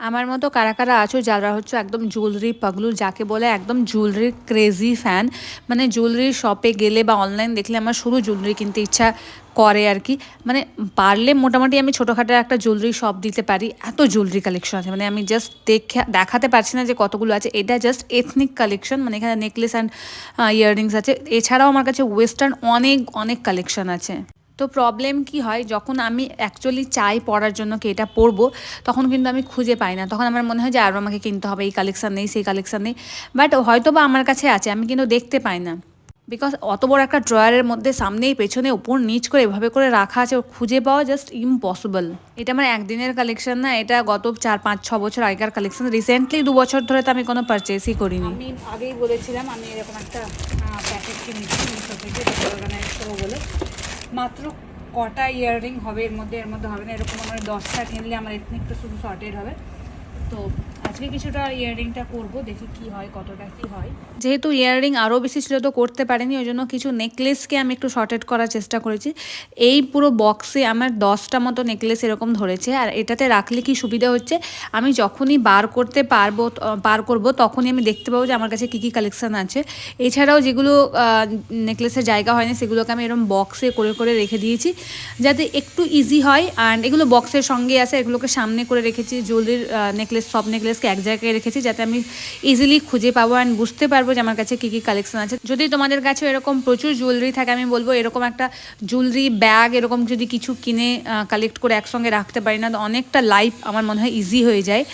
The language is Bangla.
আমার মতো কারা কারা আছো যারা হচ্ছে একদম জুয়েলারি পাগলু, যাকে বলে একদম জুয়েলারি ক্রেজি ফ্যান। মানে জুয়েলারি শপে গেলে বা অনলাইন দেখলে আমার শুধু জুয়েলারি কিনতে ইচ্ছা করে আর কি। মানে পারলে মোটামুটি আমি ছোটোখাটো একটা জুয়েলারি শপ দিতে পারি, এত জুয়েলারি কালেকশন আছে। মানে আমি জাস্ট দেখাতে পারছি না যে কতগুলো আছে। এটা জাস্ট এথনিক কালেকশন, মানে এখানে নেকলেস অ্যান্ড ইয়াররিংস আছে। এছাড়াও আমার কাছে ওয়েস্টার্ন অনেক অনেক কালেকশন আছে। তো প্রবলেম কি হয়, যখন আমি অ্যাকচুয়ালি চাই পড়ার জন্য কি এটা পরবো, তখন কিন্তু আমি খুঁজে পাই না। তখন আমার মনে হয় যে আরও আমাকে কিনতে হবে, এই কালেকশান নেই সেই কালেকশান নেই। বাট হয়তো বা আমার কাছে আছে, আমি কিন্তু দেখতে পাই না। বিকজ অত বড় একটা ড্রয়ারের মধ্যে সামনেই পেছনে উপর নিচ করে এভাবে করে রাখা আছে, খুঁজে পাওয়া জাস্ট ইম্পসিবল। এটা আমার একদিনের কালেকশন না, এটা গত 4 5 6 বছর আগেকার কালেকশন। রিসেন্টলি 2 বছর ধরে তো আমি কোনো পারচেসই করিনি। আমি আগেই বলেছিলাম আমি এরকম একটা প্যাকেট কিনেছি মিশো থেকে, শো বলে। মাত্র কটা ইয়াররিং হবে এর মধ্যে হবে না এরকম। আমার 10টা কিনলে আমার এথনিকটা শুধু শর্টেড হবে। তো আজকে কিছুটা ইয়াররিংটা করবো, দেখি কি হয়, কতটা কি হয়। যেহেতু ইয়াররিং আরও বেশি ছিল তো করতে পারিনি, ওই জন্য কিছু নেকলেসকে আমি একটু শর্টেড করার চেষ্টা করেছি। এই পুরো বক্সে আমার 10টা মতো নেকলেস এরকম ধরেছে। আর এটাতে রাখলে কি সুবিধা হচ্ছে, আমি যখনই বার করব তখনই আমি দেখতে পাবো যে আমার কাছে কী কী কালেকশান আছে। এছাড়াও যেগুলো নেকলেসের জায়গা হয়নি সেগুলোকে আমি এরকম বক্সে করে করে রেখে দিয়েছি, যাতে একটু ইজি হয়। অ্যান্ড এগুলো বক্সের সঙ্গে আসে, এগুলোকে সামনে করে রেখেছি। জুয়েলারির নেকলেস, সব নেকলেসকে এক জায়গায় রেখেছি যাতে আমি ইজিলি খুঁজে পাবো অ্যান্ড বুঝতে পারবো যে আমার কাছে কী কী কালেকশন আছে। যদি তোমাদের কাছে এরকম প্রচুর জুয়েলারি থাকে, আমি বলবো এরকম একটা জুয়েলারি ব্যাগ এরকম যদি কিছু কিনে কালেক্ট করে একসঙ্গে রাখতে পারি না, তো অনেকটা লাইফ আমার মনে হয় ইজি হয়ে যায়।